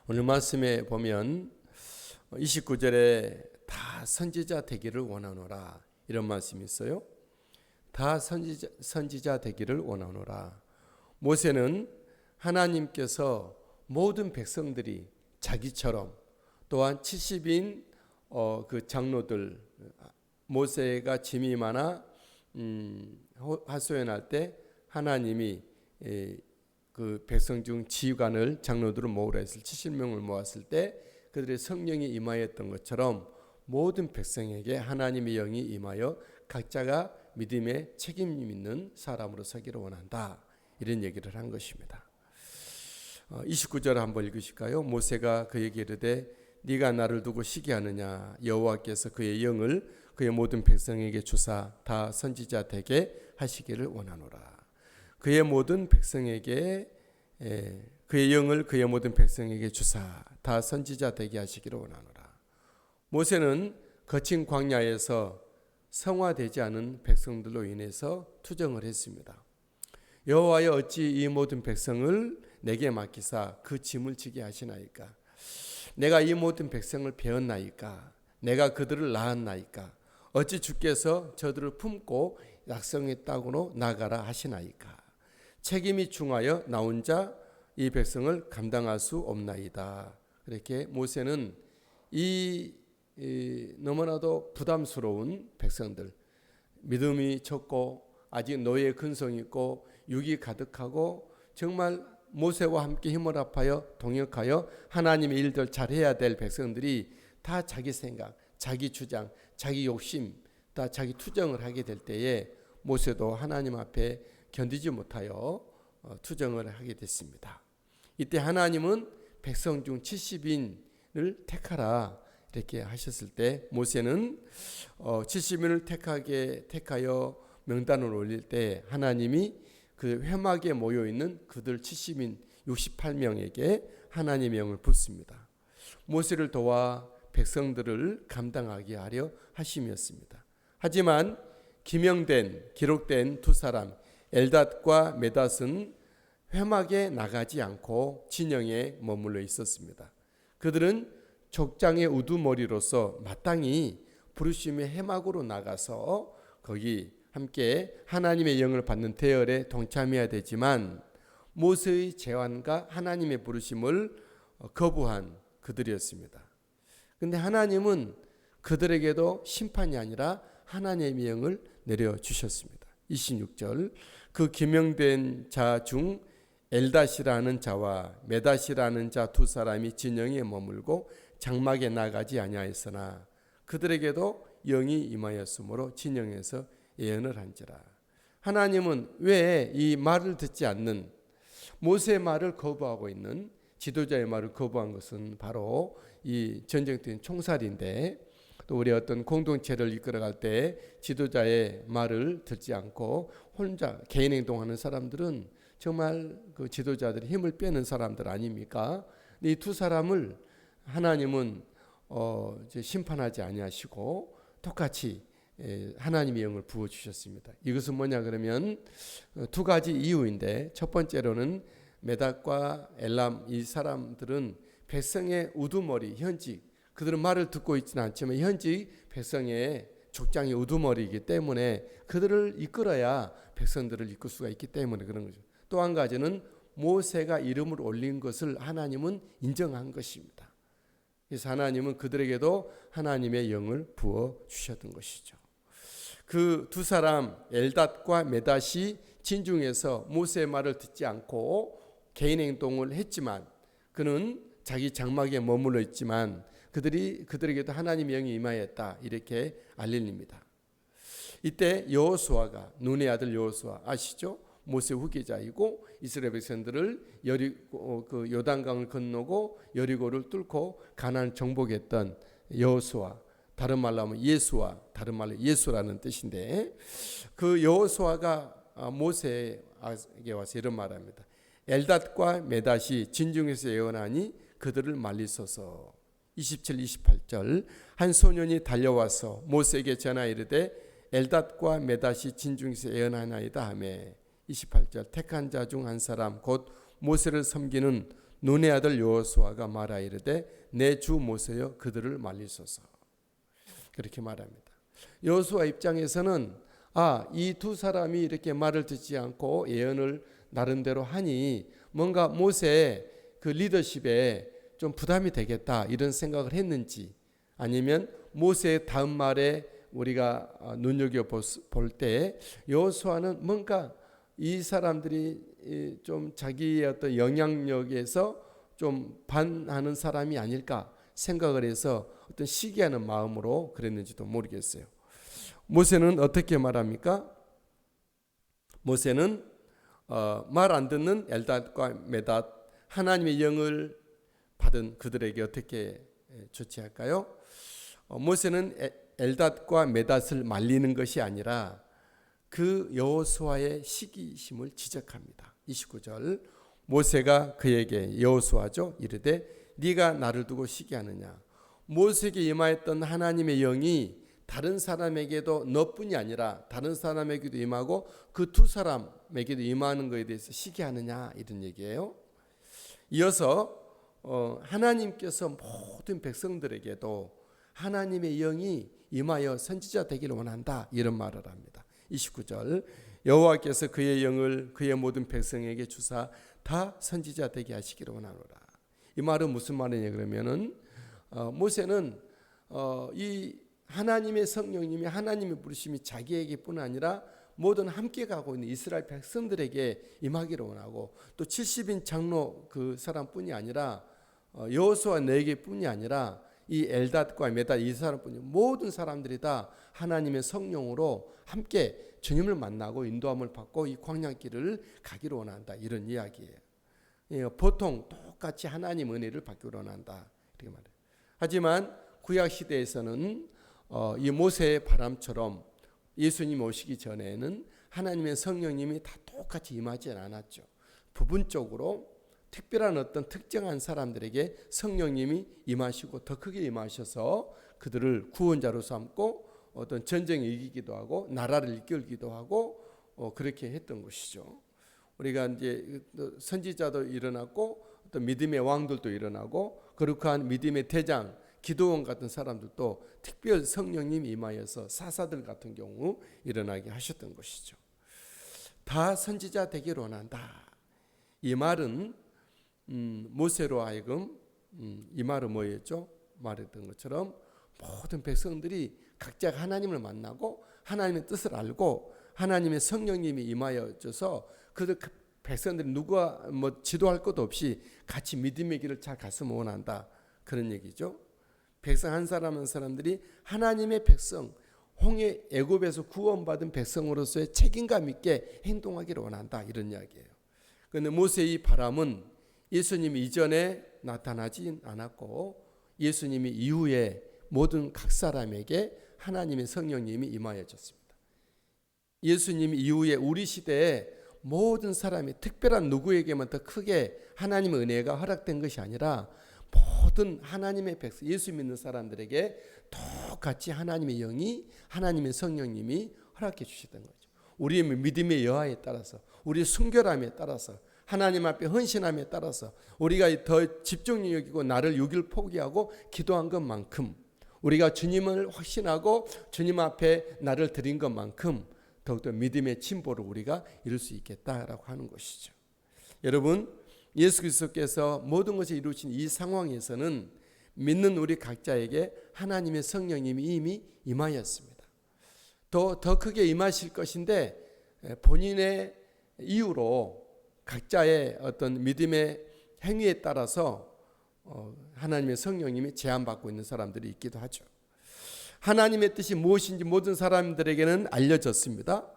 오늘 말씀에 보면 29절에 다 선지자 되기를 원하노라 이런 말씀이 있어요. 다 선지자 되기를 원하노라. 모세는 하나님께서 모든 백성들이 자기처럼 또한 70인 그 장로들 모세가 짐이 많아 하소연할 때 하나님이 그 백성 중 지휘관을 장로들을 모으라 했을 70명을 모았을 때 그들의 성령이 임하였던 것처럼 모든 백성에게 하나님의 영이 임하여 각자가 믿음의 책임 있는 사람으로 서기를 원한다. 이런 얘기를 한 것입니다. 29절 한번 읽으실까요? 모세가 그에게 이르되 네가 나를 두고 시기하느냐 여호와께서 그의 영을 그의 모든 백성에게 주사 다 선지자 되게 하시기를 원하노라. 그의 모든 백성에게 그의 영을 그의 모든 백성에게 주사 다 선지자 되게 하시기를 원하노라. 모세는 거친 광야에서 성화되지 않은 백성들로 인해서 투정을 했습니다. 여호와여 어찌 이 모든 백성을 내게 맡기사 그 짐을 지게 하시나이까? 내가 이 모든 백성을 배웠나이까? 내가 그들을 낳았나이까? 어찌 주께서 저들을 품고 약성의 땅으로 나가라 하시나이까? 책임이 중하여 나 혼자 이 백성을 감당할 수 없나이다. 그렇게 모세는 이 너무나도 부담스러운 백성들, 믿음이 적고 아직 노예의 근성이 있고 육이 가득하고 정말 모세와 함께 힘을 합하여 동역하여 하나님의 일들 잘해야 될 백성들이 다 자기 생각, 자기 주장, 자기 욕심, 다 자기 투정을 하게 될 때에 모세도 하나님 앞에 견디지 못하여 투정을 하게 됐습니다. 이때 하나님은 백성 중 70인을 택하라 이렇게 하셨을 때 모세는 70인을 택하여 명단을 올릴 때 하나님이 그 회막에 모여 있는 그들 70인 68명에게 하나님의 영을 붓습니다. 모세를 도와 백성들을 감당하게 하려 하심이었습니다. 하지만 기록된 두 사람 엘닷과 메닷은 회막에 나가지 않고 진영에 머물러 있었습니다. 그들은 족장의 우두머리로서 마땅히 부르심의 회막으로 나가서 거기 함께 하나님의 영을 받는 대열에 동참해야 되지만 모세의 제안과 하나님의 부르심을 거부한 그들이었습니다. 그런데 하나님은 그들에게도 심판이 아니라 하나님의 영을 내려주셨습니다. 26절 그 기명된 자 중 엘닷이라는 자와 메닷이라는 자 두 사람이 진영에 머물고 장막에 나가지 아니하였으나 그들에게도 영이 임하였으므로 진영에서 예언을 한지라. 하나님은 왜 이 말을 듣지 않는 모세의 말을 거부하고 있는 지도자의 말을 거부한 것은 바로 이 전쟁터인 총살인데 또 우리 어떤 공동체를 이끌어갈 때 지도자의 말을 듣지 않고 혼자 개인 행동하는 사람들은 정말 그 지도자들이 힘을 빼는 사람들 아닙니까? 이 두 사람을 하나님은 심판하지 아니하시고 똑같이 하나님의 영을 부어주셨습니다. 이것은 뭐냐 그러면 두 가지 이유인데 첫 번째로는 메닷과 엘람 이 사람들은 백성의 우두머리 현직 그들은 말을 듣고 있지는 않지만 현직 백성의 족장의 우두머리이기 때문에 그들을 이끌어야 백성들을 이끌 수가 있기 때문에 그런 거죠. 또 한 가지는 모세가 이름을 올린 것을 하나님은 인정한 것입니다. 그래서 하나님은 그들에게도 하나님의 영을 부어 주셨던 것이죠. 그 두 사람 엘닷과 메닷이 진중에서 모세의 말을 듣지 않고 개인 행동을 했지만 그는 자기 장막에 머물러 있지만 그들에게도 하나님의 영이 임하였다 이렇게 알립니다. 이때 여호수아가 눈의 아들 여호수아 아시죠? 모세 후계자이고 이스라엘 백성들을 그 요단강을 건너고 여리고를 뚫고 가나안 정복했던 여호수아 다른 말로 하면 예수와 다른 말로 예수라는 뜻인데 그 여호수아가 모세에게 와서 이런 말합니다. 엘닷과 메닷이 진중에서 예언하니 그들을 말리소서. 27, 28절 한 소년이 달려와서 모세에게 전하 이르되 엘닷과 메닷이 진중에서 예언하나이다 하매 28절 택한 자 중 한 사람 곧 모세를 섬기는 눈의 아들 여호수아가 말하이르되 내 주 모세여 그들을 말리소서. 그렇게 말합니다. 여호수아 입장에서는 이 두 사람이 이렇게 말을 듣지 않고 예언을 나름대로 하니 뭔가 모세의 그 리더십에 좀 부담이 되겠다 이런 생각을 했는지, 아니면 모세의 다음 말에 우리가 눈여겨볼 때 여호수아는 뭔가 이 사람들이 좀 자기의 어떤 영향력에서 좀 반하는 사람이 아닐까 생각을 해서 어떤 시기하는 마음으로 그랬는지도 모르겠어요. 모세는 어떻게 말합니까? 모세는 말 안 듣는 엘닷과 메닷, 하나님의 영을 받은 그들에게 어떻게 조치할까요? 모세는 엘닷과 메닷을 말리는 것이 아니라 그 여호수아의 시기심을 지적합니다. 29절 모세가 그에게, 여호수아죠, 이르되 네가 나를 두고 시기하느냐. 모세에게 임하였던 하나님의 영이 다른 사람에게도 너뿐이 아니라 다른 사람에게도 임하고 그 두 사람에게도 임하는 것에 대해서 시기하느냐, 이런 얘기예요. 이어서 하나님께서 모든 백성들에게도 하나님의 영이 임하여 선지자 되기를 원한다, 이런 말을 합니다. 29절 여호와께서 그의 영을 그의 모든 백성에게 주사 다 선지자 되게 하시기를 원하노라. 이 말은 무슨 말이냐 그러면은 모세는 이 하나님의 성령님이, 하나님의 부르심이 자기에게뿐 아니라 모든 함께 가고 있는 이스라엘 백성들에게 임하기를 원하고, 또 70인 장로 그 사람뿐이 아니라 여호수아 네개뿐이 아니라 이 엘닷과 메닷 이 사람뿐이, 모든 사람들이 다 하나님의 성령으로 함께 주님을 만나고 인도함을 받고 이 광야길을 가기를 원한다, 이런 이야기예요. 보통 똑같이 하나님 은혜를 받기를 원한다, 이렇게 말해요. 하지만 구약 시대에서는 이 모세의 바람처럼 예수님 오시기 전에는 하나님의 성령님이 다 똑같이 임하지 않았죠. 부분적으로 특별한 어떤 특정한 사람들에게 성령님이 임하시고 더 크게 임하셔서 그들을 구원자로 삼고 어떤 전쟁에 이기기도 하고 나라를 이끌기도 하고 그렇게 했던 것이죠. 우리가 이제 선지자도 일어났고 또 믿음의 왕들도 일어나고, 거룩한 믿음의 대장 기도원 같은 사람들도 특별 성령님이 임하여서 사사들 같은 경우 일어나게 하셨던 것이죠. 다 선지자 되기를 원한다. 이 말은 모세로 하여금 이 말은 뭐였죠? 말했던 것처럼 모든 백성들이 각자 하나님을 만나고 하나님의 뜻을 알고 하나님의 성령님이 임하여져서 그 백성들이 누가 지도할 것도 없이 같이 믿음의 길을 잘 갔으면 원한다, 그런 얘기죠. 백성 한 사람 한 사람들이 하나님의 백성, 홍해 애굽에서 구원받은 백성으로서의 책임감 있게 행동하기를 원한다, 이런 이야기예요. 그런데 모세의 이 바람은 예수님이 이전에 나타나진 않았고 예수님이 이후에 모든 각 사람에게 하나님의 성령님이 임하여졌습니다. 예수님 이후에 우리 시대에 모든 사람이 특별한 누구에게만 더 크게 하나님의 은혜가 허락된 것이 아니라 모든 하나님의 백성, 예수 믿는 사람들에게 똑같이 하나님의 영이, 하나님의 성령님이 허락해 주셨던 거죠. 우리의 믿음의 여하에 따라서, 우리의 순결함에 따라서, 하나님 앞에 헌신함에 따라서 우리가 더 집중력 여기고 나를 6일 포기하고 기도한 것만큼, 우리가 주님을 확신하고 주님 앞에 나를 드린 것만큼 더욱더 믿음의 진보를 우리가 이룰 수 있겠다라고 하는 것이죠. 여러분, 예수 그리스도께서 모든 것을 이루신 이 상황에서는 믿는 우리 각자에게 하나님의 성령님이 이미 임하였습니다. 더 크게 임하실 것인데 본인의 이유로 각자의 어떤 믿음의 행위에 따라서 하나님의 성령님이 제한받고 있는 사람들이 있기도 하죠. 하나님의 뜻이 무엇인지 모든 사람들에게는 알려졌습니다.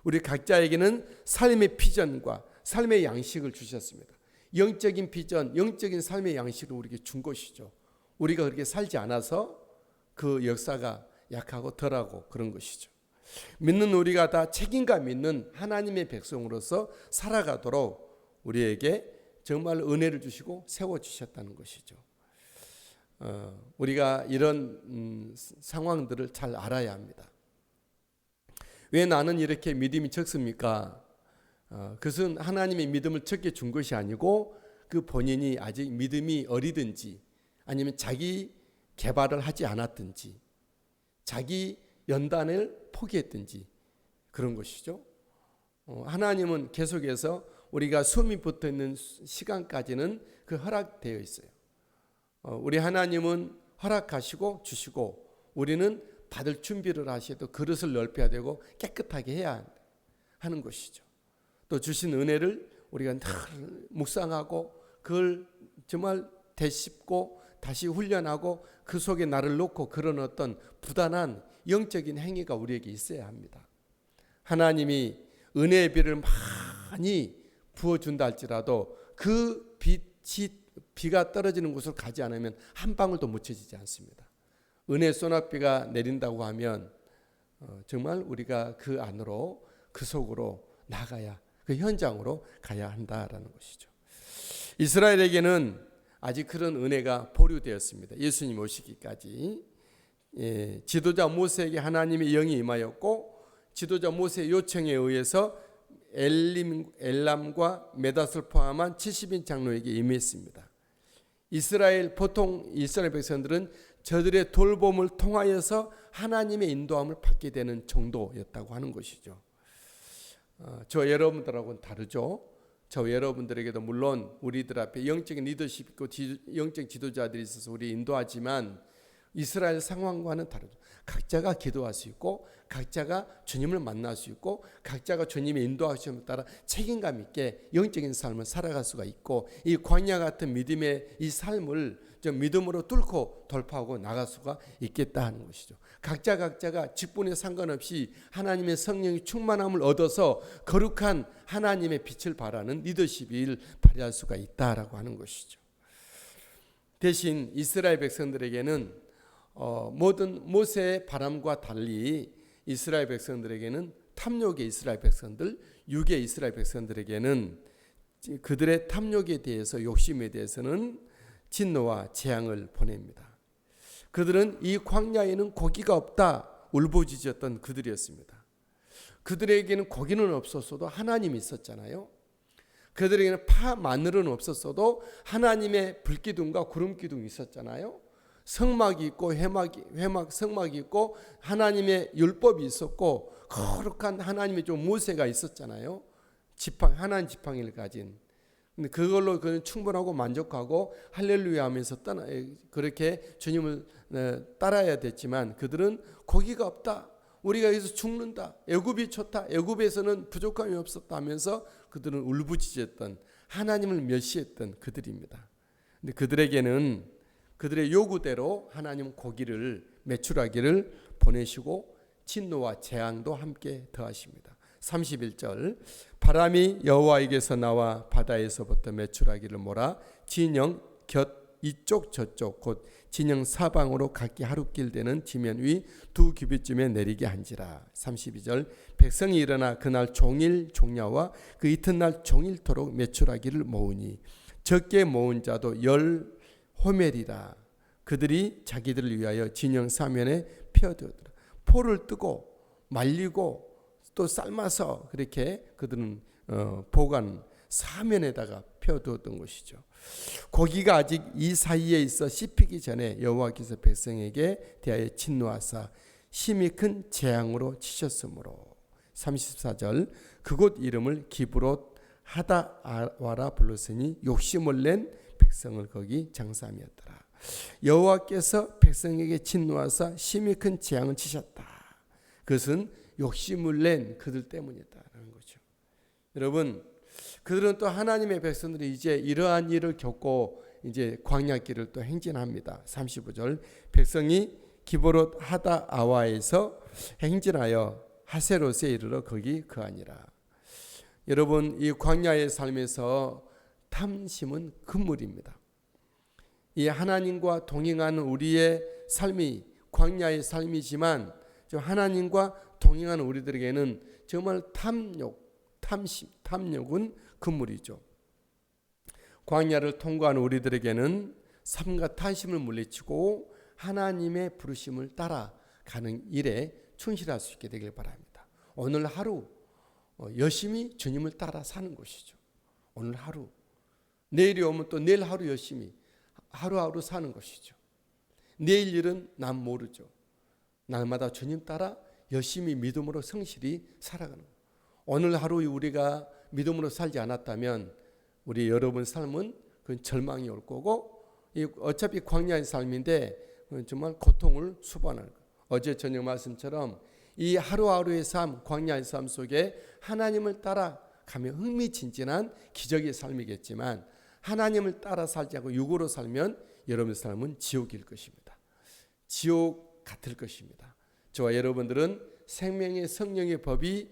우리 각자에게는 삶의 비전과 삶의 양식을 주셨습니다. 영적인 비전, 영적인 삶의 양식을 우리에게 준 것이죠. 우리가 그렇게 살지 않아서 그 역사가 약하고 덜하고 그런 것이죠. 믿는 우리가 다 책임감 있는 하나님의 백성으로서 살아가도록 우리에게 정말 은혜를 주시고 세워주셨다는 것이죠. 우리가 이런 상황들을 잘 알아야 합니다. 왜 나는 이렇게 믿음이 적습니까? 그것은 하나님의 믿음을 적게 준 것이 아니고 그 본인이 아직 믿음이 어리든지 아니면 자기 개발을 하지 않았든지 자기 연단을 포기했든지 그런 것이죠. 하나님은 계속해서 우리가 숨이 붙어 있는 시간까지는 그 허락되어 있어요. 우리 하나님은 허락하시고 주시고 우리는 받을 준비를 하셔도 그릇을 넓혀야 되고 깨끗하게 해야 하는 것이죠. 또 주신 은혜를 우리가 늘 묵상하고 그걸 정말 되씹고 다시 훈련하고 그 속에 나를 놓고 그런 어떤 부단한 영적인 행위가 우리에게 있어야 합니다. 하나님이 은혜의 비를 많이 부어준다 할지라도 그 비가 떨어지는 곳을 가지 않으면 한 방울도 묻혀지지 않습니다. 은혜 소낙비가 내린다고 하면 정말 우리가 그 안으로 그 속으로 나가야 그 현장으로 가야 한다라는 것이죠. 이스라엘에게는 아직 그런 은혜가 보류되었습니다. 예수님 오시기까지. 지도자 모세에게 하나님의 영이 임하였고 지도자 모세의 요청에 의해서 엘람과 메닷을 포함한 70인 장로에게 임했습니다. 보통 이스라엘 백성들은 저들의 돌봄을 통하여서 하나님의 인도함을 받게 되는 정도였다고 하는 것이죠. 저 여러분들하고는 다르죠. 저 여러분들에게도 물론 우리들 앞에 영적인 리더십 있고 영적 지도자들이 있어서 우리 인도하지만 이스라엘 상황과는 다르죠. 각자가 기도할 수 있고 각자가 주님을 만날 수 있고 각자가 주님의 인도하심에 따라 책임감 있게 영적인 삶을 살아갈 수가 있고 이 광야 같은 믿음의 이 삶을 좀 믿음으로 뚫고 돌파하고 나갈 수가 있겠다 하는 것이죠. 각자가 직분에 상관없이 하나님의 성령이 충만함을 얻어서 거룩한 하나님의 빛을 발하는 리더십을 발휘할 수가 있다라고 하는 것이죠. 대신 이스라엘 백성들에게는 모든 모세의 바람과 달리 이스라엘 백성들에게는 탐욕의 이스라엘 백성들, 육의 이스라엘 백성들에게는 그들의 탐욕에 대해서 욕심에 대해서는 진노와 재앙을 보냅니다. 그들은 이 광야에는 고기가 없다 울부짖었던 그들이었습니다. 그들에게는 고기는 없었어도 하나님이 있었잖아요. 그들에게는 파 마늘은 없었어도 하나님의 불기둥과 구름기둥이 있었잖아요. 성막이 있고 성막이 있고 하나님의 율법이 있었고 거룩한 하나님의 좀 모세가 있었잖아요. 하나님 지팡이를 가진. 근데 그걸로 그는 충분하고 만족하고 할렐루야 하면서 그렇게 주님을 따라야 됐지만 그들은 고기가 없다. 우리가 여기서 죽는다. 애굽이 좋다. 애굽에서는 부족함이 없었다 하면서 그들은 울부짖었던 하나님을 멸시했던 그들입니다. 근데 그들에게는 그들의 요구대로 하나님 고기를 메추라기를 보내시고 진노와 재앙도 함께 더하십니다. 31절 바람이 여호와에게서 나와 바다에서부터 메추라기를 몰아 진영 곁 이쪽 저쪽 곧 진영 사방으로 각기 하루길 되는 지면 위 2규빗쯤에 내리게 한지라. 32절 백성이 일어나 그날 종일 종야와 그 이튿날 종일토록 메추라기를 모으니 적게 모은 자도 10 호멜이라. 그들이 자기들을 위하여 진영 사면에 피어들더라. 포를 뜨고 말리고 또 삶아서 그렇게 그들은 보관 사면에다가 펴두었던 것이죠. 고기가 아직 이 사이에 있어 씹히기 전에 여호와께서 백성에게 대하여 진노하사 심히 큰 재앙으로 치셨으므로. 34절 그곳 이름을 기브롯 하다와라 불렀으니 욕심을 낸 백성을 거기 장사함이었더라. 여호와께서 백성에게 진노하사 심히 큰 재앙을 치셨다. 그것은 욕심을 낸 그들 때문이었다는 거죠. 여러분, 그들은 또 하나님의 백성들이 이제 이러한 일을 겪고 이제 광야길을 또 행진합니다. 35절 백성이 기브롯 하다아와에서 행진하여 하세롯에 이르러 거기 거하니라. 여러분, 이 광야의 삶에서 탐심은 금물입니다. 이 하나님과 동행하는 우리의 삶이 광야의 삶이지만 하나님과 동행하는 우리들에게는 정말 탐욕은 금물이죠. 광야를 통과하는 우리들에게는 삶과 탐심을 물리치고 하나님의 부르심을 따라가는 일에 충실할 수 있게 되길 바랍니다. 오늘 하루 열심히 주님을 따라 사는 것이죠. 오늘 하루 내일이 오면 또 내일 하루 열심히 하루하루 사는 것이죠. 내일 일은 난 모르죠. 날마다 주님 따라 열심히 믿음으로 성실히 살아가는 거예요. 오늘 하루 우리가 믿음으로 살지 않았다면 우리 여러분 삶은 그건 절망이 올 거고, 어차피 광야의 삶인데 정말 고통을 수반할 거예요. 어제 저녁 말씀처럼 이 하루하루의 삶, 광야의 삶 속에 하나님을 따라가면 흥미진진한 기적의 삶이겠지만, 하나님을 따라 살지 않고 육으로 살면 여러분의 삶은 지옥일 것입니다. 지옥 같을 것입니다. 저와 여러분들은 생명의 성령의 법이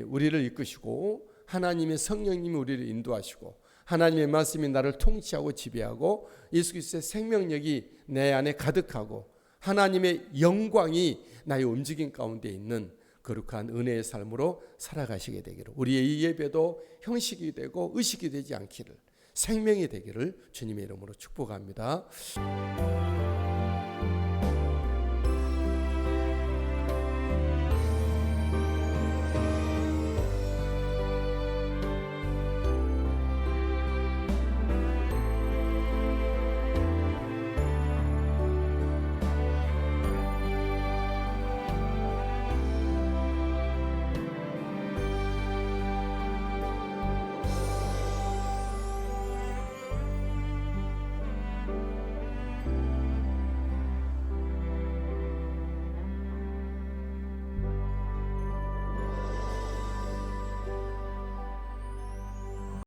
우리를 이끄시고, 하나님의 성령님이 우리를 인도하시고, 하나님의 말씀이 나를 통치하고 지배하고, 예수 그리스도의 생명력이 내 안에 가득하고, 하나님의 영광이 나의 움직임 가운데 있는 거룩한 은혜의 삶으로 살아가시게 되기를, 우리의 이 예배도 형식이 되고 의식이 되지 않기를, 생명이 되기를 주님의 이름으로 축복합니다.